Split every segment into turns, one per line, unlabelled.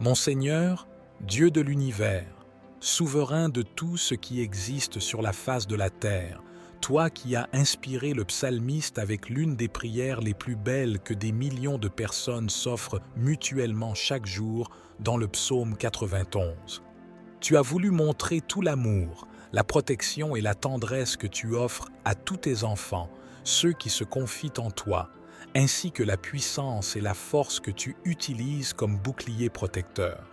Mon Seigneur, Dieu de l'univers, souverain de tout ce qui existe sur la face de la terre, toi qui as inspiré le psalmiste avec l'une des prières les plus belles que des millions de personnes s'offrent mutuellement chaque jour dans le psaume 91. Tu as voulu montrer tout l'amour, la protection et la tendresse que tu offres à tous tes enfants, ceux qui se confient en toi, ainsi que la puissance et la force que tu utilises comme bouclier protecteur.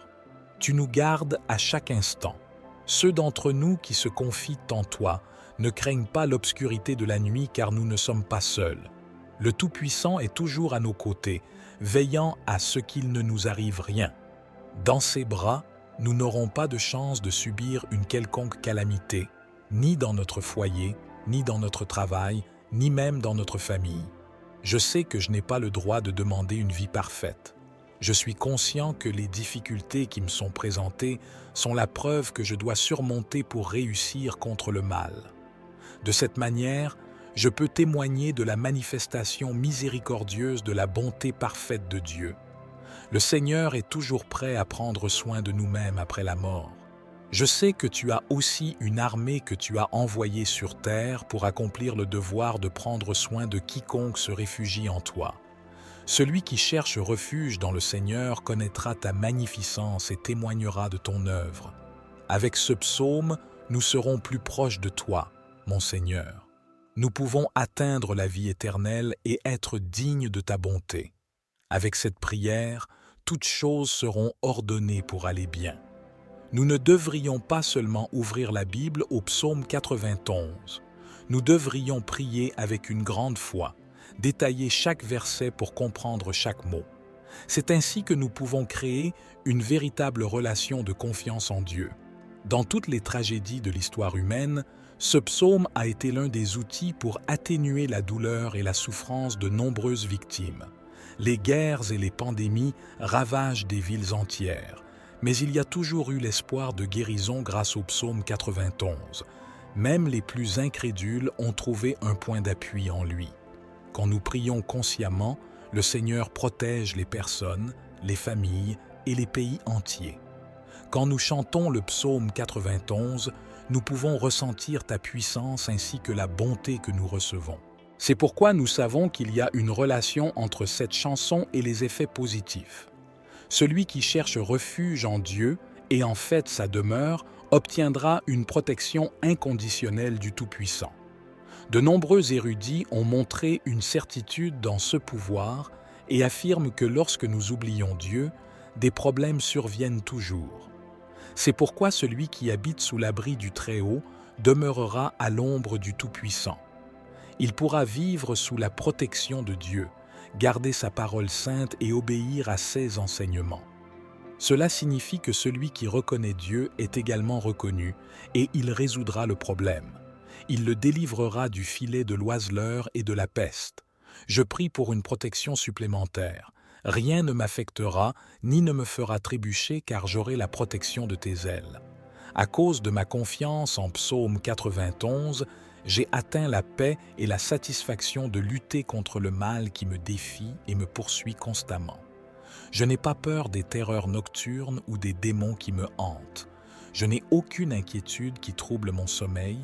Tu nous gardes à chaque instant. Ceux d'entre nous qui se confient en toi ne craignent pas l'obscurité de la nuit car nous ne sommes pas seuls. Le Tout-Puissant est toujours à nos côtés, veillant à ce qu'il ne nous arrive rien. Dans ses bras, nous n'aurons pas de chance de subir une quelconque calamité, ni dans notre foyer, ni dans notre travail, ni même dans notre famille. Je sais que je n'ai pas le droit de demander une vie parfaite. Je suis conscient que les difficultés qui me sont présentées sont la preuve que je dois surmonter pour réussir contre le mal. De cette manière, je peux témoigner de la manifestation miséricordieuse de la bonté parfaite de Dieu. Le Seigneur est toujours prêt à prendre soin de nous-mêmes après la mort. Je sais que tu as aussi une armée que tu as envoyée sur terre pour accomplir le devoir de prendre soin de quiconque se réfugie en toi. Celui qui cherche refuge dans le Seigneur connaîtra ta magnificence et témoignera de ton œuvre. Avec ce psaume, nous serons plus proches de toi, mon Seigneur. Nous pouvons atteindre la vie éternelle et être dignes de ta bonté. Avec cette prière, toutes choses seront ordonnées pour aller bien. Nous ne devrions pas seulement ouvrir la Bible au psaume 91. Nous devrions prier avec une grande foi, détailler chaque verset pour comprendre chaque mot. C'est ainsi que nous pouvons créer une véritable relation de confiance en Dieu. Dans toutes les tragédies de l'histoire humaine, ce psaume a été l'un des outils pour atténuer la douleur et la souffrance de nombreuses victimes. Les guerres et les pandémies ravagent des villes entières, mais il y a toujours eu l'espoir de guérison grâce au psaume 91. Même les plus incrédules ont trouvé un point d'appui en lui. Quand nous prions consciemment, le Seigneur protège les personnes, les familles et les pays entiers. Quand nous chantons le psaume 91, nous pouvons ressentir ta puissance ainsi que la bonté que nous recevons. C'est pourquoi nous savons qu'il y a une relation entre cette chanson et les effets positifs. Celui qui cherche refuge en Dieu et en fait sa demeure obtiendra une protection inconditionnelle du Tout-Puissant. De nombreux érudits ont montré une certitude dans ce pouvoir et affirment que lorsque nous oublions Dieu, des problèmes surviennent toujours. C'est pourquoi celui qui habite sous l'abri du Très-Haut demeurera à l'ombre du Tout-Puissant. Il pourra vivre sous la protection de Dieu, garder sa parole sainte et obéir à ses enseignements. Cela signifie que celui qui reconnaît Dieu est également reconnu et il résoudra le problème. Il le délivrera du filet de l'oiseleur et de la peste. Je prie pour une protection supplémentaire. Rien ne m'affectera ni ne me fera trébucher car j'aurai la protection de tes ailes. À cause de ma confiance en Psaume 91, j'ai atteint la paix et la satisfaction de lutter contre le mal qui me défie et me poursuit constamment. Je n'ai pas peur des terreurs nocturnes ou des démons qui me hantent. Je n'ai aucune inquiétude qui trouble mon sommeil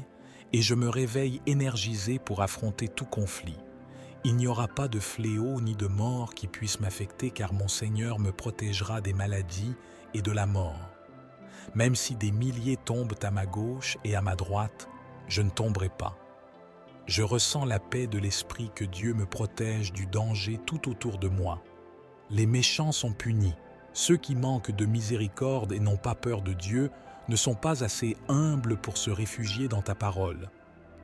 et je me réveille énergisé pour affronter tout conflit. Il n'y aura pas de fléau ni de mort qui puisse m'affecter car mon Seigneur me protégera des maladies et de la mort. Même si des milliers tombent à ma gauche et à ma droite, je ne tomberai pas. Je ressens la paix de l'esprit que Dieu me protège du danger tout autour de moi. Les méchants sont punis. Ceux qui manquent de miséricorde et n'ont pas peur de Dieu ne sont pas assez humbles pour se réfugier dans ta parole.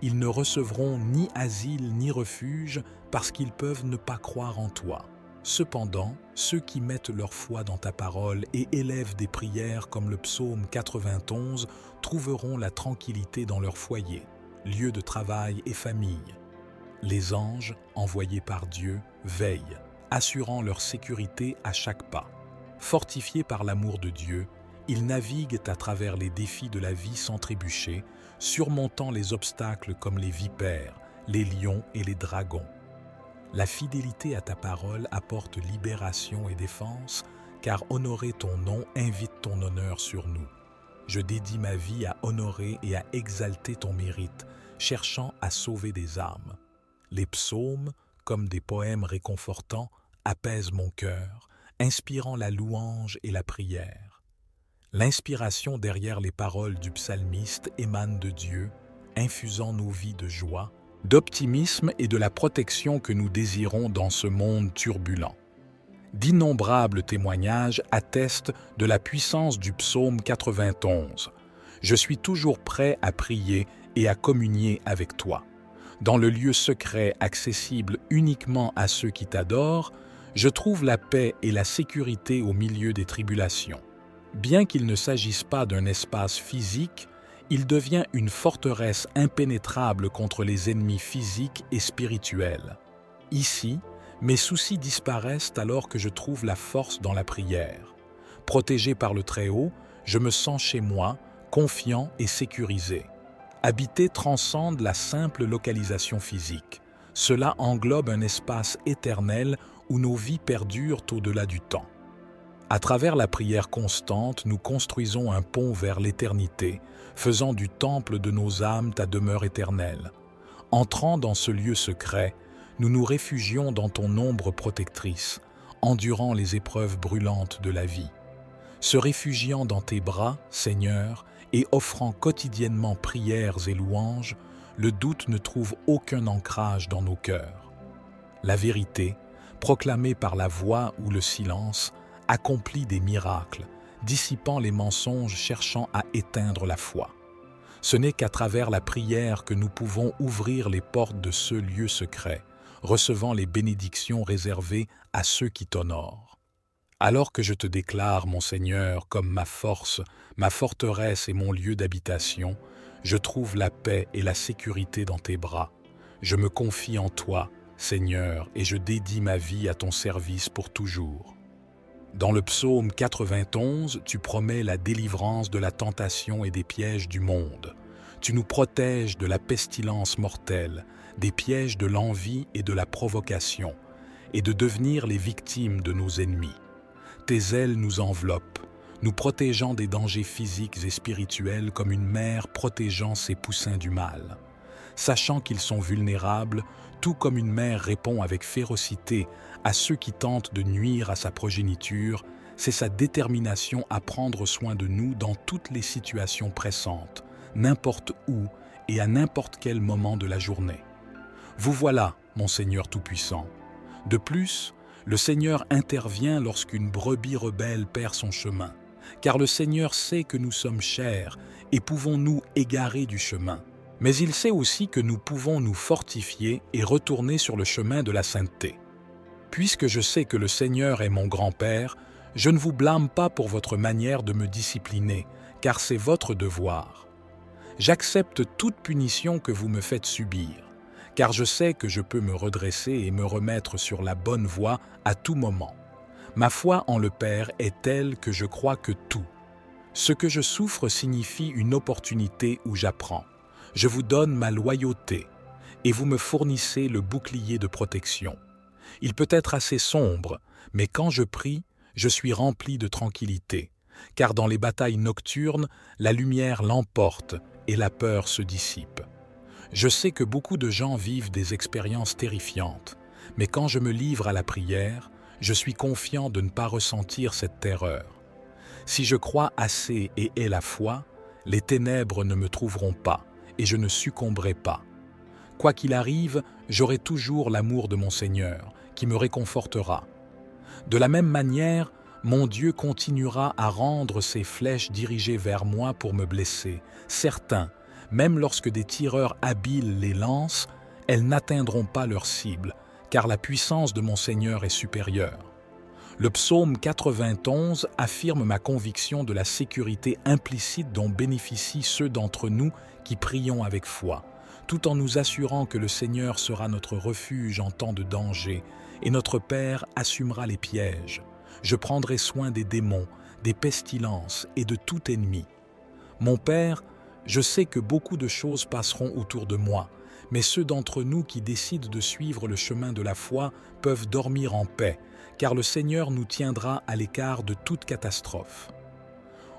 Ils ne recevront ni asile ni refuge parce qu'ils peuvent ne pas croire en toi. Cependant, ceux qui mettent leur foi dans ta parole et élèvent des prières comme le psaume 91 trouveront la tranquillité dans leur foyer, lieu de travail et famille. Les anges, envoyés par Dieu, veillent, assurant leur sécurité à chaque pas. Fortifiés par l'amour de Dieu, ils naviguent à travers les défis de la vie sans trébucher, surmontant les obstacles comme les vipères, les lions et les dragons. La fidélité à ta parole apporte libération et défense, car honorer ton nom invite ton honneur sur nous. Je dédie ma vie à honorer et à exalter ton mérite, cherchant à sauver des âmes. Les psaumes, comme des poèmes réconfortants, apaisent mon cœur, inspirant la louange et la prière. L'inspiration derrière les paroles du psalmiste émane de Dieu, infusant nos vies de joie, d'optimisme et de la protection que nous désirons dans ce monde turbulent. D'innombrables témoignages attestent de la puissance du psaume 91. Je suis toujours prêt à prier et à communier avec toi. Dans le lieu secret accessible uniquement à ceux qui t'adorent, je trouve la paix et la sécurité au milieu des tribulations. Bien qu'il ne s'agisse pas d'un espace physique, il devient une forteresse impénétrable contre les ennemis physiques et spirituels. Ici, mes soucis disparaissent alors que je trouve la force dans la prière. Protégé par le Très-Haut, je me sens chez moi, confiant et sécurisé. Habiter transcende la simple localisation physique. Cela englobe un espace éternel où nos vies perdurent au-delà du temps. À travers la prière constante, nous construisons un pont vers l'éternité, faisant du temple de nos âmes ta demeure éternelle. Entrant dans ce lieu secret, nous nous réfugions dans ton ombre protectrice, endurant les épreuves brûlantes de la vie. Se réfugiant dans tes bras, Seigneur, et offrant quotidiennement prières et louanges, le doute ne trouve aucun ancrage dans nos cœurs. La vérité, proclamée par la voix ou le silence, accomplit des miracles, dissipant les mensonges cherchant à éteindre la foi. Ce n'est qu'à travers la prière que nous pouvons ouvrir les portes de ce lieu secret, recevant les bénédictions réservées à ceux qui t'honorent. Alors que je te déclare, mon Seigneur, comme ma force, ma forteresse et mon lieu d'habitation, je trouve la paix et la sécurité dans tes bras. Je me confie en toi, Seigneur, et je dédie ma vie à ton service pour toujours. Dans le psaume 91, tu promets la délivrance de la tentation et des pièges du monde. Tu nous protèges de la pestilence mortelle, des pièges de l'envie et de la provocation, et de devenir les victimes de nos ennemis. Tes ailes nous enveloppent, nous protégeant des dangers physiques et spirituels comme une mère protégeant ses poussins du mal. Sachant qu'ils sont vulnérables, tout comme une mère répond avec férocité à ceux qui tentent de nuire à sa progéniture, c'est sa détermination à prendre soin de nous dans toutes les situations pressantes, n'importe où et à n'importe quel moment de la journée. Vous voilà, mon Seigneur Tout-Puissant. De plus, le Seigneur intervient lorsqu'une brebis rebelle perd son chemin, car le Seigneur sait que nous sommes chers et pouvons nous égarer du chemin. Mais il sait aussi que nous pouvons nous fortifier et retourner sur le chemin de la sainteté. Puisque je sais que le Seigneur est mon grand-père, je ne vous blâme pas pour votre manière de me discipliner, car c'est votre devoir. J'accepte toute punition que vous me faites subir, car je sais que je peux me redresser et me remettre sur la bonne voie à tout moment. Ma foi en le Père est telle que je crois que tout. Ce que je souffre signifie une opportunité où j'apprends. Je vous donne ma loyauté, et vous me fournissez le bouclier de protection. Il peut être assez sombre, mais quand je prie, je suis rempli de tranquillité, car dans les batailles nocturnes, la lumière l'emporte et la peur se dissipe. Je sais que beaucoup de gens vivent des expériences terrifiantes, mais quand je me livre à la prière, je suis confiant de ne pas ressentir cette terreur. Si je crois assez et ai la foi, les ténèbres ne me trouveront pas et je ne succomberai pas. Quoi qu'il arrive, j'aurai toujours l'amour de mon Seigneur, qui me réconfortera. De la même manière, mon Dieu continuera à rendre ses flèches dirigées vers moi pour me blesser. Certains, même lorsque des tireurs habiles les lancent, elles n'atteindront pas leur cible, car la puissance de mon Seigneur est supérieure. Le psaume 91 affirme ma conviction de la sécurité implicite dont bénéficient ceux d'entre nous qui prions avec foi, tout en nous assurant que le Seigneur sera notre refuge en temps de danger et notre Père assumera les pièges. Je prendrai soin des démons, des pestilences et de tout ennemi. Mon Père, je sais que beaucoup de choses passeront autour de moi, mais ceux d'entre nous qui décident de suivre le chemin de la foi peuvent dormir en paix, car le Seigneur nous tiendra à l'écart de toute catastrophe.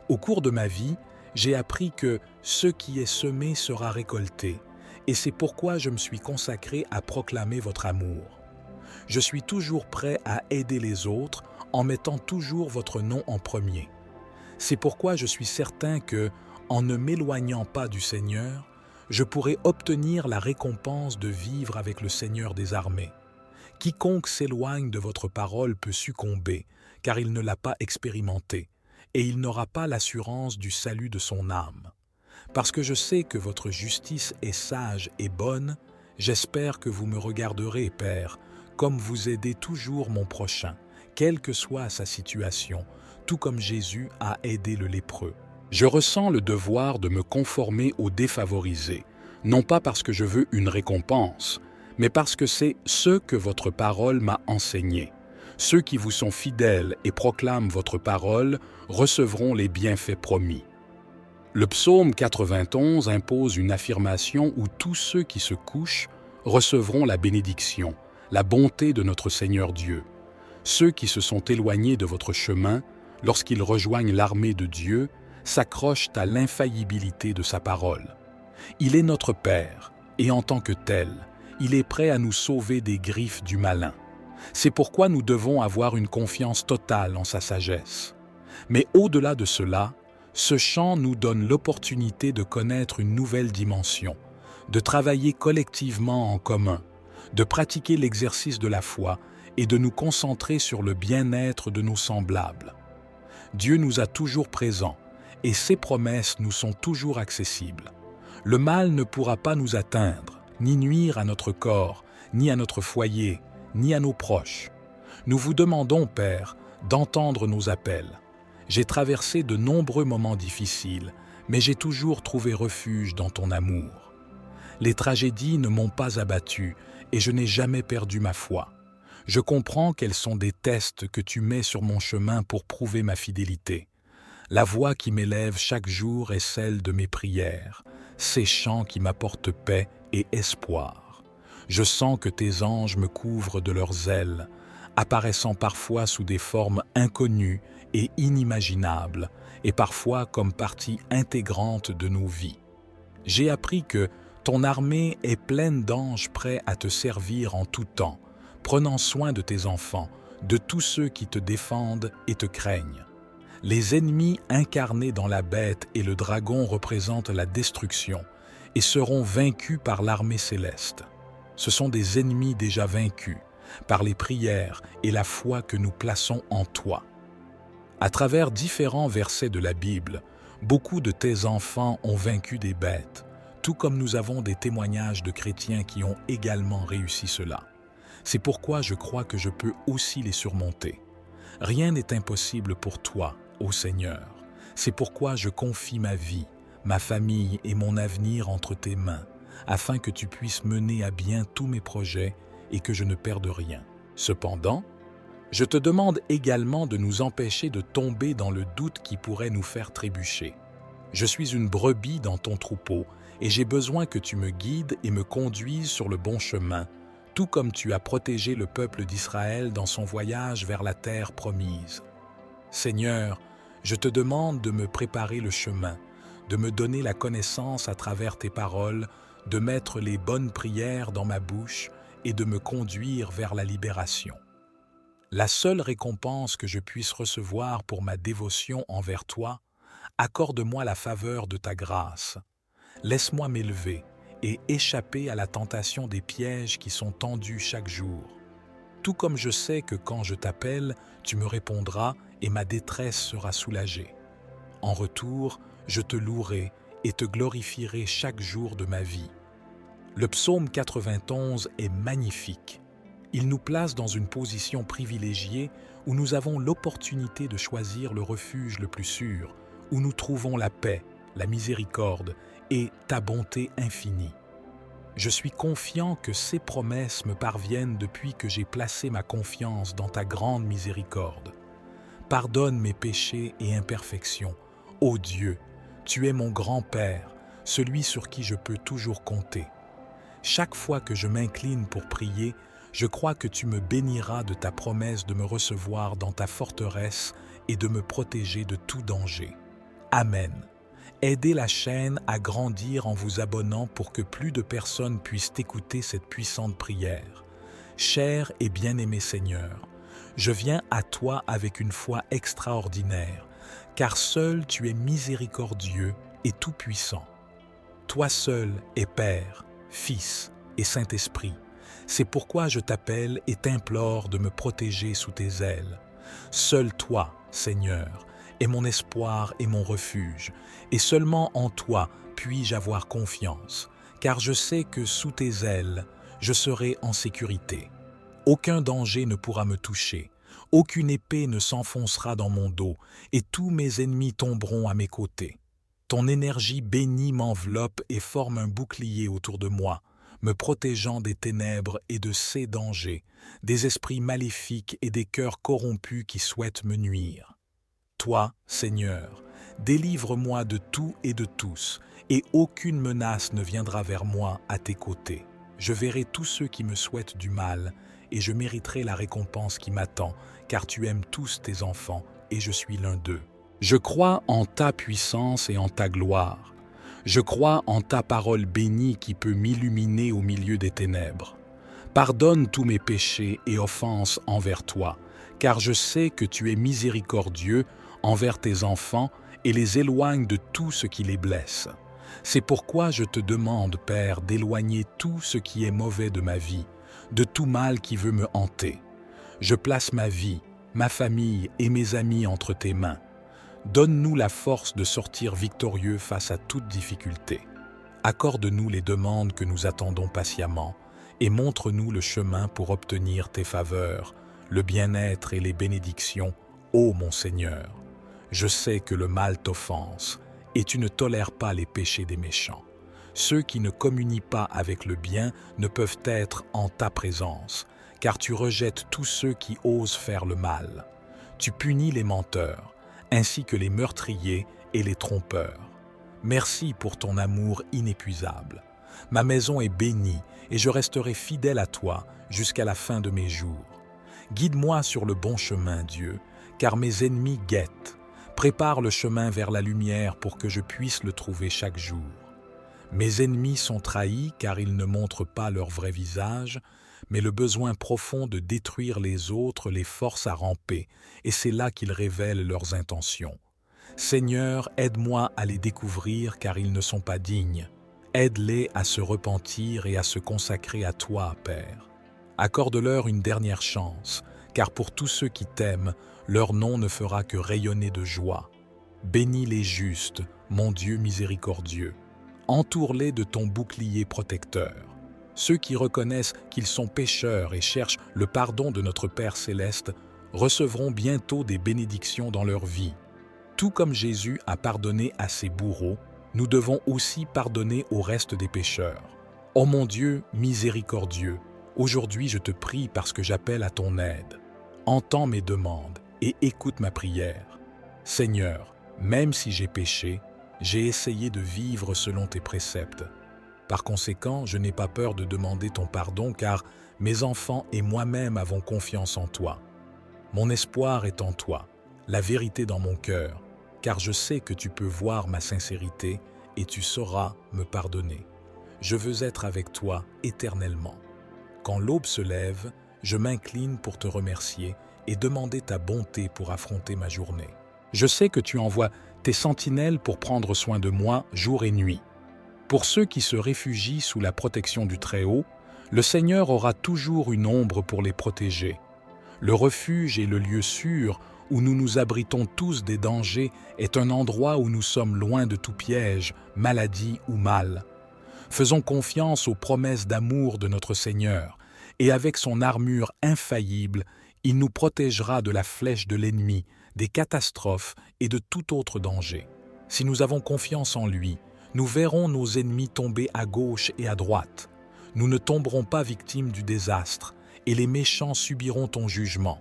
Au cours de ma vie, j'ai appris que ce qui est semé sera récolté, et c'est pourquoi je me suis consacré à proclamer votre amour. Je suis toujours prêt à aider les autres en mettant toujours votre nom en premier. C'est pourquoi je suis certain que, en ne m'éloignant pas du Seigneur, je pourrai obtenir la récompense de vivre avec le Seigneur des armées. Quiconque s'éloigne de votre parole peut succomber, car il ne l'a pas expérimenté, et il n'aura pas l'assurance du salut de son âme. Parce que je sais que votre justice est sage et bonne, j'espère que vous me regarderez, Père, comme vous aidez toujours mon prochain, quelle que soit sa situation, tout comme Jésus a aidé le lépreux. Je ressens le devoir de me conformer aux défavorisés, non pas parce que je veux une récompense, mais parce que c'est ce que votre parole m'a enseigné. Ceux qui vous sont fidèles et proclament votre parole recevront les bienfaits promis. Le psaume 91 impose une affirmation où tous ceux qui se couchent recevront la bénédiction, la bonté de notre Seigneur Dieu. Ceux qui se sont éloignés de votre chemin, lorsqu'ils rejoignent l'armée de Dieu, s'accrochent à l'infaillibilité de sa parole. Il est notre Père, et en tant que tel, il est prêt à nous sauver des griffes du malin. C'est pourquoi nous devons avoir une confiance totale en sa sagesse. Mais au-delà de cela, ce chant nous donne l'opportunité de connaître une nouvelle dimension, de travailler collectivement en commun, de pratiquer l'exercice de la foi et de nous concentrer sur le bien-être de nos semblables. Dieu nous a toujours présents et ses promesses nous sont toujours accessibles. Le mal ne pourra pas nous atteindre, ni nuire à notre corps, ni à notre foyer, ni à nos proches. Nous vous demandons, Père, d'entendre nos appels. J'ai traversé de nombreux moments difficiles, mais j'ai toujours trouvé refuge dans ton amour. Les tragédies ne m'ont pas abattu et je n'ai jamais perdu ma foi. Je comprends qu'elles sont des tests que tu mets sur mon chemin pour prouver ma fidélité. La voix qui m'élève chaque jour est celle de mes prières, ces chants qui m'apportent paix et espoir. Je sens que tes anges me couvrent de leurs ailes, apparaissant parfois sous des formes inconnues et inimaginables, et parfois comme partie intégrante de nos vies. J'ai appris que ton armée est pleine d'anges prêts à te servir en tout temps, prenant soin de tes enfants, de tous ceux qui te défendent et te craignent. Les ennemis incarnés dans la bête et le dragon représentent la destruction et seront vaincus par l'armée céleste. Ce sont des ennemis déjà vaincus par les prières et la foi que nous plaçons en toi. À travers différents versets de la Bible, beaucoup de tes enfants ont vaincu des bêtes, tout comme nous avons des témoignages de chrétiens qui ont également réussi cela. C'est pourquoi je crois que je peux aussi les surmonter. Rien n'est impossible pour toi, ô Seigneur. C'est pourquoi je confie ma vie, ma famille et mon avenir entre tes mains, afin que tu puisses mener à bien tous mes projets et que je ne perde rien. Cependant, je te demande également de nous empêcher de tomber dans le doute qui pourrait nous faire trébucher. Je suis une brebis dans ton troupeau et j'ai besoin que tu me guides et me conduises sur le bon chemin, tout comme tu as protégé le peuple d'Israël dans son voyage vers la terre promise. Seigneur, je te demande de me préparer le chemin, de me donner la connaissance à travers tes paroles, de mettre les bonnes prières dans ma bouche et de me conduire vers la libération. La seule récompense que je puisse recevoir pour ma dévotion envers toi, accorde-moi la faveur de ta grâce. Laisse-moi m'élever et échapper à la tentation des pièges qui sont tendus chaque jour. Tout comme je sais que quand je t'appelle, tu me répondras et ma détresse sera soulagée. En retour, je te louerai et te glorifierai chaque jour de ma vie. Le psaume 91 est magnifique. Il nous place dans une position privilégiée où nous avons l'opportunité de choisir le refuge le plus sûr, où nous trouvons la paix, la miséricorde et ta bonté infinie. Je suis confiant que ces promesses me parviennent depuis que j'ai placé ma confiance dans ta grande miséricorde. Pardonne mes péchés et imperfections. Ô Dieu, tu es mon grand-Père, celui sur qui je peux toujours compter. Chaque fois que je m'incline pour prier, Je crois que tu me béniras de ta promesse de me recevoir dans ta forteresse et de me protéger de tout danger. Amen. Aidez la chaîne à grandir en vous abonnant pour que plus de personnes puissent écouter cette puissante prière. Cher et bien-aimé Seigneur, je viens à toi avec une foi extraordinaire, car seul tu es miséricordieux et tout-puissant. Toi seul es Père, Fils et Saint-Esprit. C'est pourquoi je t'appelle et t'implore de me protéger sous tes ailes. Seul toi, Seigneur, est mon espoir et mon refuge, et seulement en toi puis-je avoir confiance, car je sais que sous tes ailes, je serai en sécurité. Aucun danger ne pourra me toucher, aucune épée ne s'enfoncera dans mon dos, et tous mes ennemis tomberont à mes côtés. Ton énergie bénie m'enveloppe et forme un bouclier autour de moi, me protégeant des ténèbres et de ces dangers, des esprits maléfiques et des cœurs corrompus qui souhaitent me nuire. Toi, Seigneur, délivre-moi de tout et de tous, et aucune menace ne viendra vers moi à tes côtés. Je verrai tous ceux qui me souhaitent du mal, et je mériterai la récompense qui m'attend, car tu aimes tous tes enfants, et je suis l'un d'eux. Je crois en ta puissance et en ta gloire. Je crois en ta parole bénie qui peut m'illuminer au milieu des ténèbres. Pardonne tous mes péchés et offenses envers toi, car je sais que tu es miséricordieux envers tes enfants et les éloigne de tout ce qui les blesse. C'est pourquoi je te demande, Père, d'éloigner tout ce qui est mauvais de ma vie, de tout mal qui veut me hanter. Je place ma vie, ma famille et mes amis entre tes mains. Donne-nous la force de sortir victorieux face à toute difficulté. Accorde-nous les demandes que nous attendons patiemment et montre-nous le chemin pour obtenir tes faveurs, le bien-être et les bénédictions, ô mon Seigneur. Je sais que le mal t'offense et tu ne tolères pas les péchés des méchants. Ceux qui ne communient pas avec le bien ne peuvent être en ta présence, car tu rejettes tous ceux qui osent faire le mal. Tu punis les menteurs, ainsi que les meurtriers et les trompeurs. Merci pour ton amour inépuisable. Ma maison est bénie et je resterai fidèle à toi jusqu'à la fin de mes jours. Guide-moi sur le bon chemin, Dieu, car mes ennemis guettent. Prépare le chemin vers la lumière pour que je puisse le trouver chaque jour. Mes ennemis sont trahis car ils ne montrent pas leur vrai visage, mais le besoin profond de détruire les autres les force à ramper, et c'est là qu'ils révèlent leurs intentions. Seigneur, aide-moi à les découvrir car ils ne sont pas dignes. Aide-les à se repentir et à se consacrer à toi, Père. Accorde-leur une dernière chance, car pour tous ceux qui t'aiment, leur nom ne fera que rayonner de joie. Bénis les justes, mon Dieu miséricordieux. Entoure-les de ton bouclier protecteur. Ceux qui reconnaissent qu'ils sont pécheurs et cherchent le pardon de notre Père céleste recevront bientôt des bénédictions dans leur vie. Tout comme Jésus a pardonné à ses bourreaux, nous devons aussi pardonner au reste des pécheurs. Ô mon Dieu miséricordieux, aujourd'hui je te prie parce que j'appelle à ton aide. Entends mes demandes et écoute ma prière. Seigneur, même si j'ai péché, j'ai essayé de vivre selon tes préceptes. Par conséquent, je n'ai pas peur de demander ton pardon car mes enfants et moi-même avons confiance en toi. Mon espoir est en toi, la vérité dans mon cœur, car je sais que tu peux voir ma sincérité et tu sauras me pardonner. Je veux être avec toi éternellement. Quand l'aube se lève, je m'incline pour te remercier et demander ta bonté pour affronter ma journée. Je sais que tu envoies tes sentinelles pour prendre soin de moi jour et nuit. Pour ceux qui se réfugient sous la protection du Très-Haut, le Seigneur aura toujours une ombre pour les protéger. Le refuge et le lieu sûr où nous nous abritons tous des dangers est un endroit où nous sommes loin de tout piège, maladie ou mal. Faisons confiance aux promesses d'amour de notre Seigneur, et avec son armure infaillible, il nous protégera de la flèche de l'ennemi, des catastrophes et de tout autre danger. Si nous avons confiance en lui, nous verrons nos ennemis tomber à gauche et à droite. Nous ne tomberons pas victimes du désastre, et les méchants subiront ton jugement.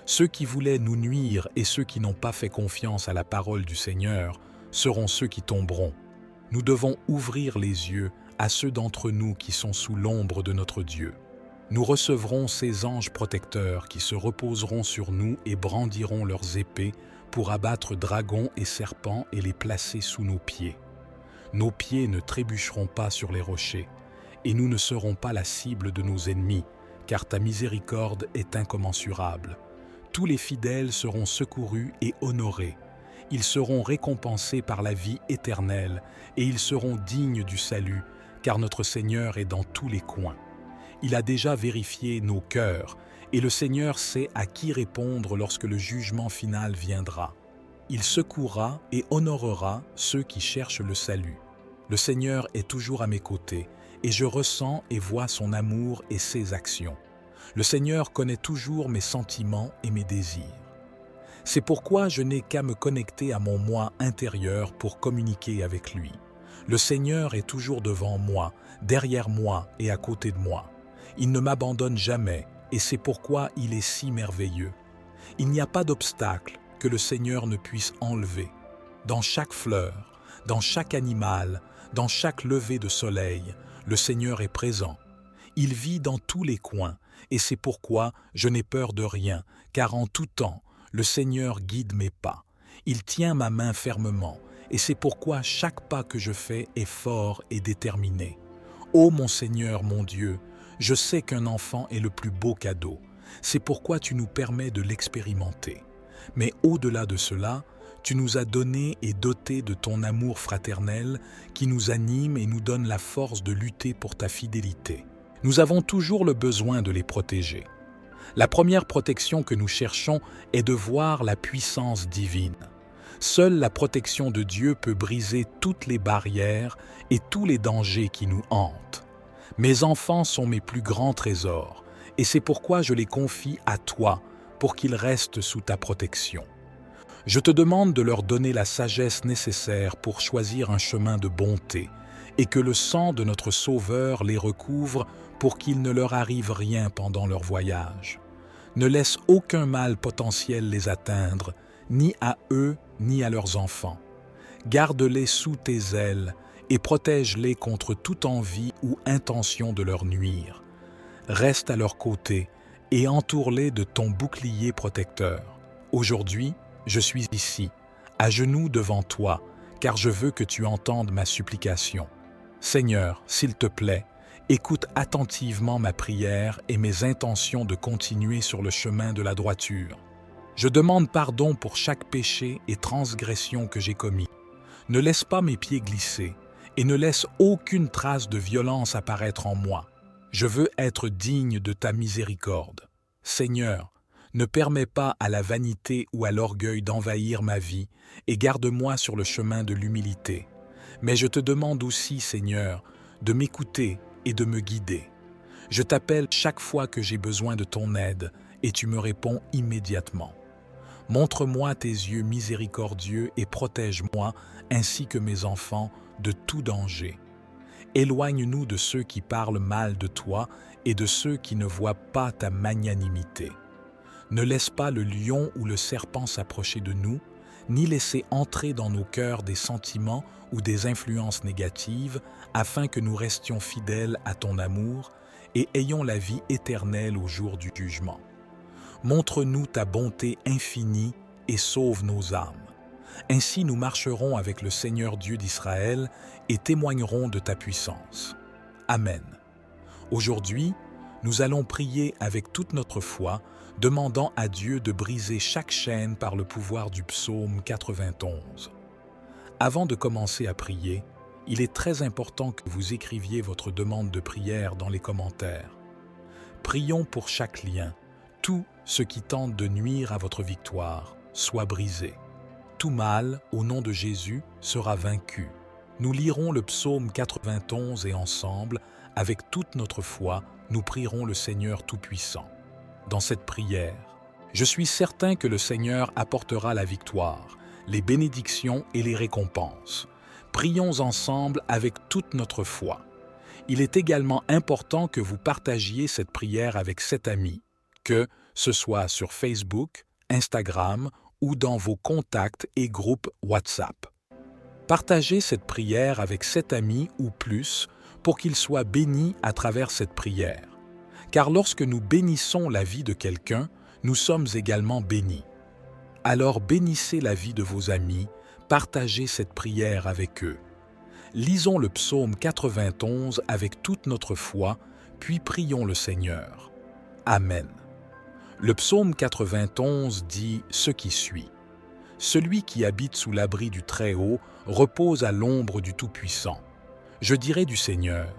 Ceux qui voulaient nous nuire et ceux qui n'ont pas fait confiance à la parole du Seigneur seront ceux qui tomberont. Nous devons ouvrir les yeux à ceux d'entre nous qui sont sous l'ombre de notre Dieu. Nous recevrons ces anges protecteurs qui se reposeront sur nous et brandiront leurs épées pour abattre dragons et serpents et les placer sous nos pieds. Nos pieds ne trébucheront pas sur les rochers, et nous ne serons pas la cible de nos ennemis, car ta miséricorde est incommensurable. Tous les fidèles seront secourus et honorés. Ils seront récompensés par la vie éternelle, et ils seront dignes du salut, car notre Seigneur est dans tous les coins. Il a déjà vérifié nos cœurs, et le Seigneur sait à qui répondre lorsque le jugement final viendra. Il secourra et honorera ceux qui cherchent le salut. Le Seigneur est toujours à mes côtés, et je ressens et vois son amour et ses actions. Le Seigneur connaît toujours mes sentiments et mes désirs. C'est pourquoi je n'ai qu'à me connecter à mon moi intérieur pour communiquer avec lui. Le Seigneur est toujours devant moi, derrière moi et à côté de moi. Il ne m'abandonne jamais, et c'est pourquoi il est si merveilleux. Il n'y a pas d'obstacle que le Seigneur ne puisse enlever. Dans chaque fleur, dans chaque animal, dans chaque lever de soleil, le Seigneur est présent. Il vit dans tous les coins, et c'est pourquoi je n'ai peur de rien, car en tout temps, le Seigneur guide mes pas. Il tient ma main fermement, et c'est pourquoi chaque pas que je fais est fort et déterminé. Ô mon Seigneur, mon Dieu, je sais qu'un enfant est le plus beau cadeau. C'est pourquoi tu nous permets de l'expérimenter. Mais au-delà de cela, tu nous as donné et doté de ton amour fraternel qui nous anime et nous donne la force de lutter pour ta fidélité. Nous avons toujours le besoin de les protéger. La première protection que nous cherchons est de voir la puissance divine. Seule la protection de Dieu peut briser toutes les barrières et tous les dangers qui nous hantent. Mes enfants sont mes plus grands trésors, et c'est pourquoi je les confie à toi pour qu'ils restent sous ta protection. Je te demande de leur donner la sagesse nécessaire pour choisir un chemin de bonté, et que le sang de notre Sauveur les recouvre pour qu'il ne leur arrive rien pendant leur voyage. Ne laisse aucun mal potentiel les atteindre, ni à eux, ni à leurs enfants. Garde-les sous tes ailes et protège-les contre toute envie ou intention de leur nuire. Reste à leur côté et entoure-les de ton bouclier protecteur. Aujourd'hui, je suis ici, à genoux devant toi, car je veux que tu entendes ma supplication. Seigneur, s'il te plaît, écoute attentivement ma prière et mes intentions de continuer sur le chemin de la droiture. Je demande pardon pour chaque péché et transgression que j'ai commis. Ne laisse pas mes pieds glisser et ne laisse aucune trace de violence apparaître en moi. Je veux être digne de ta miséricorde. Seigneur, ne permets pas à la vanité ou à l'orgueil d'envahir ma vie et garde-moi sur le chemin de l'humilité. Mais je te demande aussi, Seigneur, de m'écouter et de me guider. Je t'appelle chaque fois que j'ai besoin de ton aide et tu me réponds immédiatement. Montre-moi tes yeux miséricordieux et protège-moi ainsi que mes enfants de tout danger. Éloigne-nous de ceux qui parlent mal de toi et de ceux qui ne voient pas ta magnanimité. Ne laisse pas le lion ou le serpent s'approcher de nous, ni laisser entrer dans nos cœurs des sentiments ou des influences négatives, afin que nous restions fidèles à ton amour et ayons la vie éternelle au jour du jugement. Montre-nous ta bonté infinie et sauve nos âmes. Ainsi nous marcherons avec le Seigneur Dieu d'Israël et témoignerons de ta puissance. Amen. Aujourd'hui, nous allons prier avec toute notre foi, demandant à Dieu de briser chaque chaîne par le pouvoir du psaume 91. Avant de commencer à prier, il est très important que vous écriviez votre demande de prière dans les commentaires. Prions pour chaque lien. Tout ce qui tente de nuire à votre victoire soit brisé. Tout mal, au nom de Jésus, sera vaincu. Nous lirons le psaume 91 et ensemble, avec toute notre foi, nous prierons le Seigneur Tout-Puissant. Dans cette prière, je suis certain que le Seigneur apportera la victoire, les bénédictions et les récompenses. Prions ensemble avec toute notre foi. Il est également important que vous partagiez cette prière avec 7 amis, que ce soit sur Facebook, Instagram ou dans vos contacts et groupes WhatsApp. Partagez cette prière avec 7 amis ou plus pour qu'ils soient bénis à travers cette prière. Car lorsque nous bénissons la vie de quelqu'un, nous sommes également bénis. Alors bénissez la vie de vos amis, partagez cette prière avec eux. Lisons le psaume 91 avec toute notre foi, puis prions le Seigneur. Amen. Le psaume 91 dit ce qui suit. Celui qui habite sous l'abri du Très-Haut repose à l'ombre du Tout-Puissant. Je dirai du Seigneur,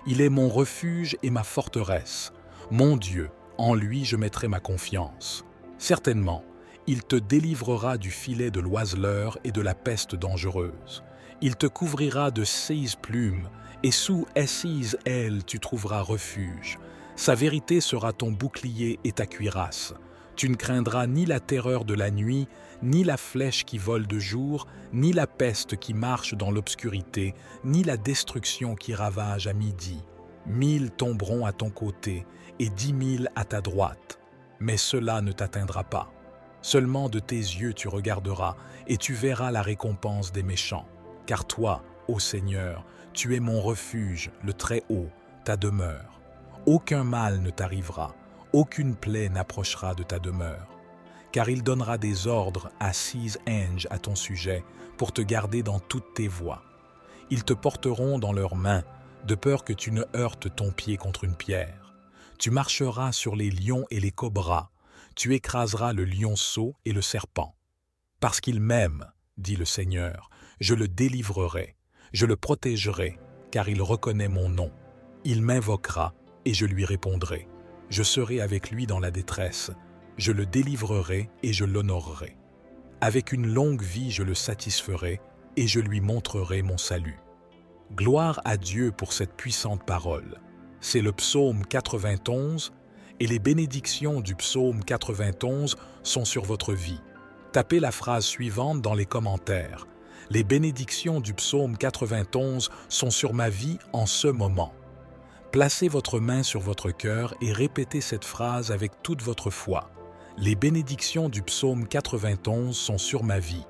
il est mon refuge et ma forteresse. Mon Dieu, en lui je mettrai ma confiance. Certainement, il te délivrera du filet de l'oiseleur et de la peste dangereuse. Il te couvrira de ses plumes, et sous ses ailes tu trouveras refuge. Sa vérité sera ton bouclier et ta cuirasse. Tu ne craindras ni la terreur de la nuit, ni la flèche qui vole de jour, ni la peste qui marche dans l'obscurité, ni la destruction qui ravage à midi. 1000 tomberont à ton côté et 10 000 à ta droite, mais cela ne t'atteindra pas. Seulement de tes yeux tu regarderas et tu verras la récompense des méchants. Car toi, ô Seigneur, tu es mon refuge, le Très-Haut, ta demeure. Aucun mal ne t'arrivera, aucune plaie n'approchera de ta demeure. Car il donnera des ordres à 6 anges à ton sujet pour te garder dans toutes tes voies. Ils te porteront dans leurs mains, de peur que tu ne heurtes ton pied contre une pierre. Tu marcheras sur les lions et les cobras, tu écraseras le lionceau et le serpent. Parce qu'il m'aime, dit le Seigneur, je le délivrerai, je le protégerai, car il reconnaît mon nom. Il m'invoquera et je lui répondrai. Je serai avec lui dans la détresse, je le délivrerai et je l'honorerai. Avec une longue vie je le satisferai et je lui montrerai mon salut. Gloire à Dieu pour cette puissante parole. C'est le psaume 91 et les bénédictions du psaume 91 sont sur votre vie. Tapez la phrase suivante dans les commentaires. Les bénédictions du psaume 91 sont sur ma vie en ce moment. Placez votre main sur votre cœur et répétez cette phrase avec toute votre foi. Les bénédictions du psaume 91 sont sur ma vie.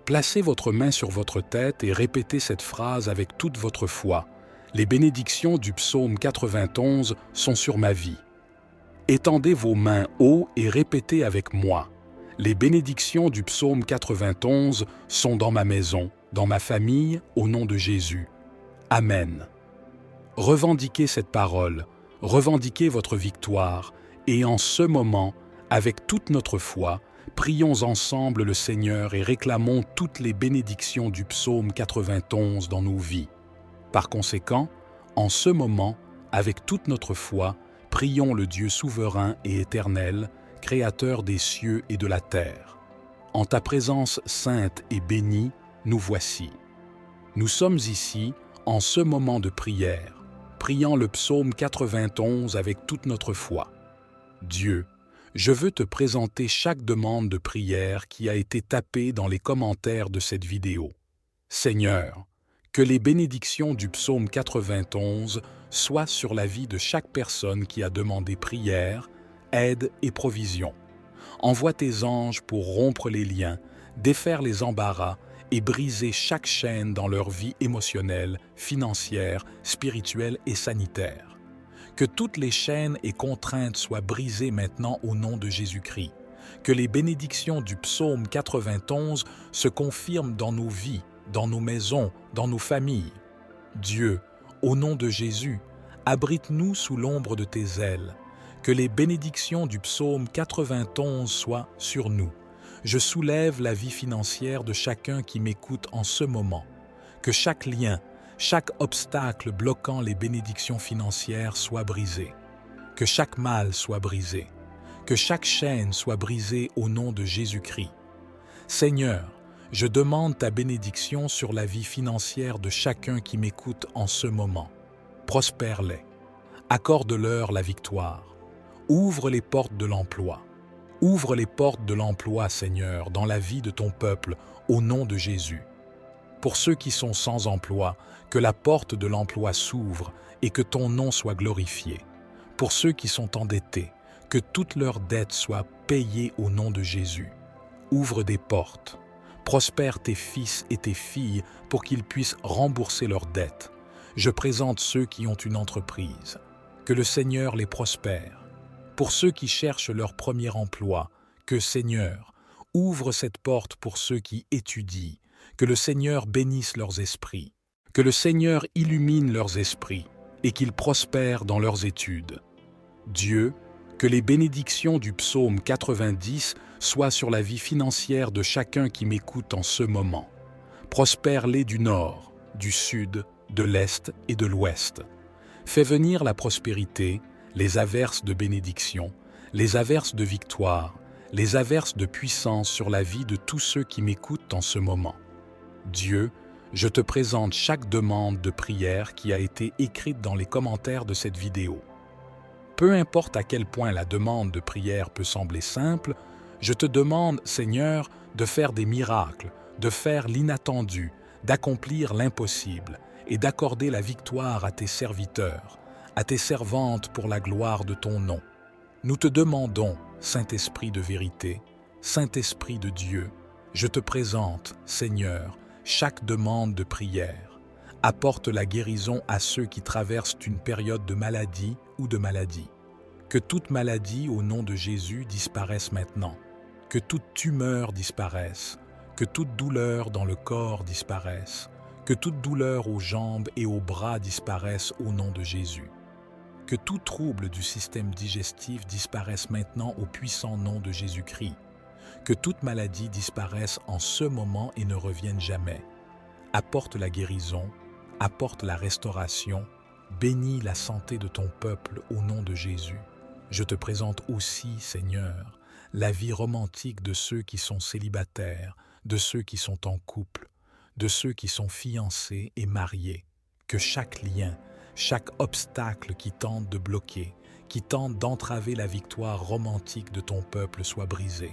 Placez votre main sur votre tête et répétez cette phrase avec toute votre foi. Les bénédictions du psaume 91 sont sur ma vie. Étendez vos mains haut et répétez avec moi. Les bénédictions du psaume 91 sont dans ma maison, dans ma famille, au nom de Jésus. Amen. Revendiquez cette parole, revendiquez votre victoire, et en ce moment, avec toute notre foi, prions ensemble le Seigneur et réclamons toutes les bénédictions du psaume 91 dans nos vies. Par conséquent, en ce moment, avec toute notre foi, prions le Dieu souverain et éternel, Créateur des cieux et de la terre. En ta présence sainte et bénie, nous voici. Nous sommes ici, en ce moment de prière, priant le psaume 91 avec toute notre foi. Dieu, je veux te présenter chaque demande de prière qui a été tapée dans les commentaires de cette vidéo. Seigneur, que les bénédictions du psaume 91 soient sur la vie de chaque personne qui a demandé prière, aide et provision. Envoie tes anges pour rompre les liens, défaire les embarras et briser chaque chaîne dans leur vie émotionnelle, financière, spirituelle et sanitaire. Que toutes les chaînes et contraintes soient brisées maintenant au nom de Jésus-Christ. Que les bénédictions du psaume 91 se confirment dans nos vies, dans nos maisons, dans nos familles. Dieu, au nom de Jésus, abrite-nous sous l'ombre de tes ailes. Que les bénédictions du psaume 91 soient sur nous. Je soulève la vie financière de chacun qui m'écoute en ce moment. Que chaque lien, chaque obstacle bloquant les bénédictions financières soit brisé. Que chaque mal soit brisé. Que chaque chaîne soit brisée au nom de Jésus-Christ. Seigneur, je demande ta bénédiction sur la vie financière de chacun qui m'écoute en ce moment. Prospère-les. Accorde-leur la victoire. Ouvre les portes de l'emploi. Ouvre les portes de l'emploi, Seigneur, dans la vie de ton peuple, au nom de Jésus. Pour ceux qui sont sans emploi, que la porte de l'emploi s'ouvre et que ton nom soit glorifié. Pour ceux qui sont endettés, que toutes leurs dettes soient payées au nom de Jésus. Ouvre des portes. Prospère tes fils et tes filles pour qu'ils puissent rembourser leurs dettes. Je présente ceux qui ont une entreprise. que le Seigneur les prospère. Pour ceux qui cherchent leur premier emploi, que Seigneur, ouvre cette porte pour ceux qui étudient, que le Seigneur bénisse leurs esprits, que le Seigneur illumine leurs esprits et qu'ils prospèrent dans leurs études. Dieu, que les bénédictions du psaume 90 soient sur la vie financière de chacun qui m'écoute en ce moment. Prospère-les du nord, du sud, de l'est et de l'ouest. Fais venir la prospérité, les averses de bénédiction, les averses de victoire, les averses de puissance sur la vie de tous ceux qui m'écoutent en ce moment. Dieu, je te présente chaque demande de prière qui a été écrite dans les commentaires de cette vidéo. Peu importe à quel point la demande de prière peut sembler simple, je te demande, Seigneur, de faire des miracles, de faire l'inattendu, d'accomplir l'impossible et d'accorder la victoire à tes serviteurs, à tes servantes pour la gloire de ton nom. Nous te demandons, Saint-Esprit de vérité, Saint-Esprit de Dieu, je te présente, Seigneur, chaque demande de prière. Apporte la guérison à ceux qui traversent une période de maladie ou de maladie. Que toute maladie au nom de Jésus disparaisse maintenant. Que toute tumeur disparaisse. Que toute douleur dans le corps disparaisse. Que toute douleur aux jambes et aux bras disparaisse au nom de Jésus. Que tout trouble du système digestif disparaisse maintenant au puissant nom de Jésus-Christ. Que toute maladie disparaisse en ce moment et ne revienne jamais. Apporte la guérison, apporte la restauration, bénis la santé de ton peuple au nom de Jésus. Je te présente aussi, Seigneur, la vie romantique de ceux qui sont célibataires, de ceux qui sont en couple, de ceux qui sont fiancés et mariés. Que chaque lien, chaque obstacle qui tente de bloquer, qui tente d'entraver la victoire romantique de ton peuple soit brisé.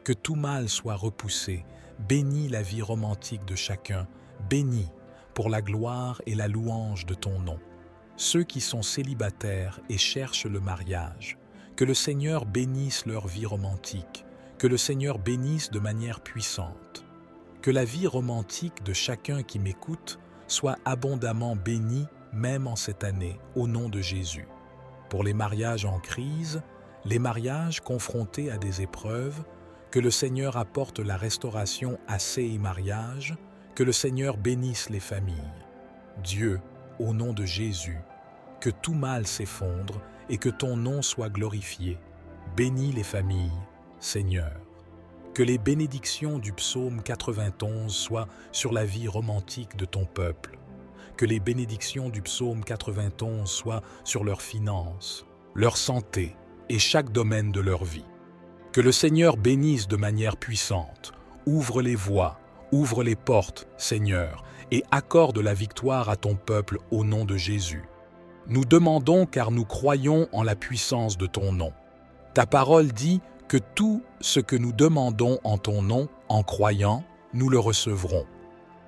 Que tout mal soit repoussé, bénis la vie romantique de chacun, bénis pour la gloire et la louange de ton nom. Ceux qui sont célibataires et cherchent le mariage, que le Seigneur bénisse leur vie romantique, que le Seigneur bénisse de manière puissante. Que la vie romantique de chacun qui m'écoute soit abondamment bénie même en cette année, au nom de Jésus. Pour les mariages en crise, les mariages confrontés à des épreuves, que le Seigneur apporte la restauration à ces mariages, que le Seigneur bénisse les familles. Dieu, au nom de Jésus, que tout mal s'effondre et que ton nom soit glorifié. Bénis les familles, Seigneur. Que les bénédictions du psaume 91 soient sur la vie romantique de ton peuple. Que les bénédictions du psaume 91 soient sur leurs finances, leur santé et chaque domaine de leur vie. Que le Seigneur bénisse de manière puissante, ouvre les voies, ouvre les portes, Seigneur, et accorde la victoire à ton peuple au nom de Jésus. Nous demandons car nous croyons en la puissance de ton nom. Ta parole dit que tout ce que nous demandons en ton nom, en croyant, nous le recevrons.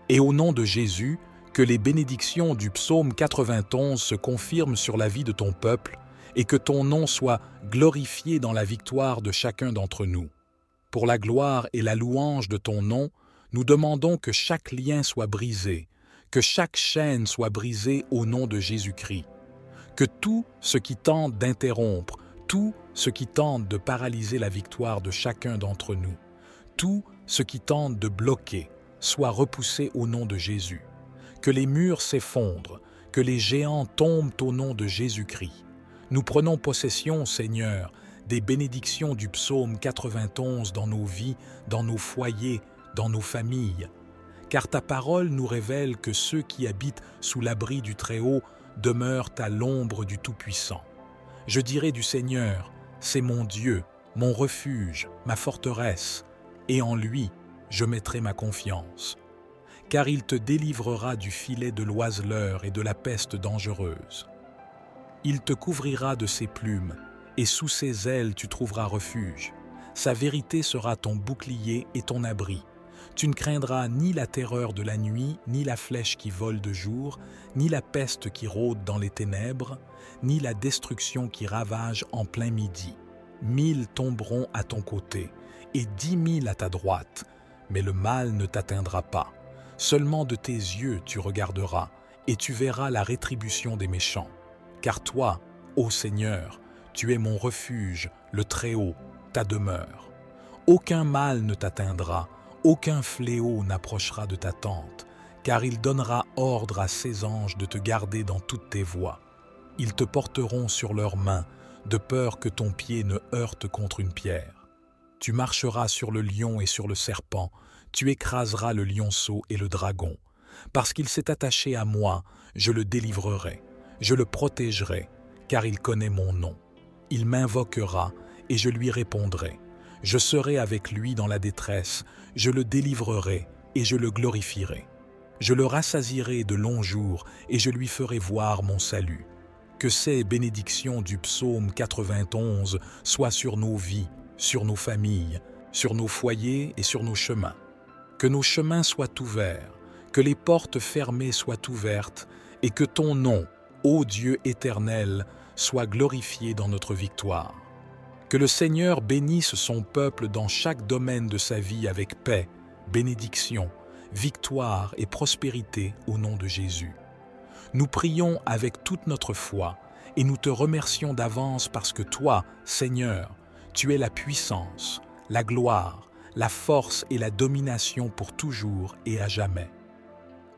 Et au nom de Jésus, que les bénédictions du psaume 91 se confirment sur la vie de ton peuple et que ton nom soit glorifié dans la victoire de chacun d'entre nous. Pour la gloire et la louange de ton nom, nous demandons que chaque lien soit brisé, que chaque chaîne soit brisée au nom de Jésus-Christ, que tout ce qui tente d'interrompre, tout ce qui tente de paralyser la victoire de chacun d'entre nous, tout ce qui tente de bloquer, soit repoussé au nom de Jésus, que les murs s'effondrent, que les géants tombent au nom de Jésus-Christ. Nous prenons possession, Seigneur, des bénédictions du psaume 91 dans nos vies, dans nos foyers, dans nos familles. Car ta parole nous révèle que ceux qui habitent sous l'abri du Très-Haut demeurent à l'ombre du Tout-Puissant. Je dirai du Seigneur, c'est mon Dieu, mon refuge, ma forteresse, et en lui je mettrai ma confiance. Car il te délivrera du filet de l'oiseleur et de la peste dangereuse. Il te couvrira de ses plumes, et sous ses ailes tu trouveras refuge. Sa vérité sera ton bouclier et ton abri. Tu ne craindras ni la terreur de la nuit, ni la flèche qui vole de jour, ni la peste qui rôde dans les ténèbres, ni la destruction qui ravage en plein midi. 1000 tomberont à ton côté, et 10 000 à ta droite, mais le mal ne t'atteindra pas. Seulement de tes yeux tu regarderas, et tu verras la rétribution des méchants. Car toi, Ô Seigneur, tu es mon refuge, le Très-Haut, ta demeure. Aucun mal ne t'atteindra, aucun fléau n'approchera de ta tente, car il donnera ordre à ses anges de te garder dans toutes tes voies. Ils te porteront sur leurs mains, de peur que ton pied ne heurte contre une pierre. Tu marcheras sur le lion et sur le serpent, tu écraseras le lionceau et le dragon. Parce qu'il s'est attaché à moi, je le délivrerai, je le protégerai, car il connaît mon nom. Il m'invoquera et je lui répondrai. Je serai avec lui dans la détresse, je le délivrerai et je le glorifierai. Je le rassasierai de longs jours et je lui ferai voir mon salut. Que ces bénédictions du psaume 91 soient sur nos vies, sur nos familles, sur nos foyers et sur nos chemins. Que nos chemins soient ouverts, que les portes fermées soient ouvertes et que ton nom, ô Dieu éternel, soit glorifié dans notre victoire. Que le Seigneur bénisse son peuple dans chaque domaine de sa vie avec paix, bénédiction, victoire et prospérité au nom de Jésus. Nous prions avec toute notre foi et nous te remercions d'avance parce que toi, Seigneur, tu es la puissance, la gloire, la force et la domination pour toujours et à jamais.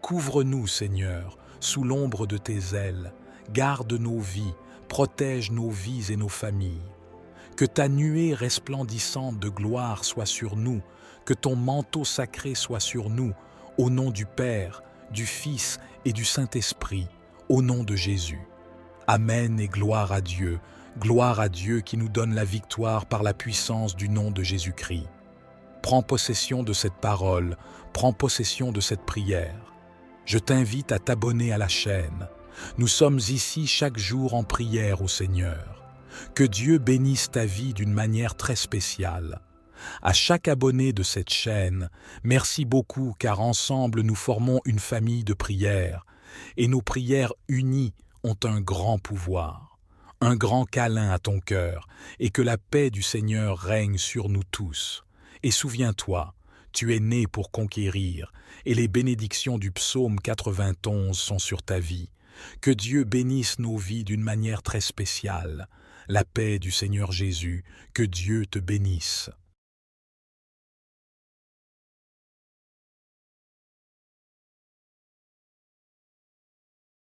Couvre-nous, Seigneur, sous l'ombre de tes ailes, garde nos vies, protège nos vies et nos familles. Que ta nuée resplendissante de gloire soit sur nous, que ton manteau sacré soit sur nous, au nom du Père, du Fils et du Saint-Esprit, au nom de Jésus. Amen et gloire à Dieu qui nous donne la victoire par la puissance du nom de Jésus-Christ. Prends possession de cette parole, prends possession de cette prière. Je t'invite à t'abonner à la chaîne. Nous sommes ici chaque jour en prière au Seigneur. Que Dieu bénisse ta vie d'une manière très spéciale. À chaque abonné de cette chaîne, merci beaucoup car ensemble nous formons une famille de prières et nos prières unies ont un grand pouvoir, un grand câlin à ton cœur et que la paix du Seigneur règne sur nous tous. Et souviens-toi, tu es né pour conquérir et les bénédictions du psaume 91 sont sur ta vie. Que Dieu bénisse nos vies d'une manière très spéciale. La paix du Seigneur Jésus, que Dieu te bénisse.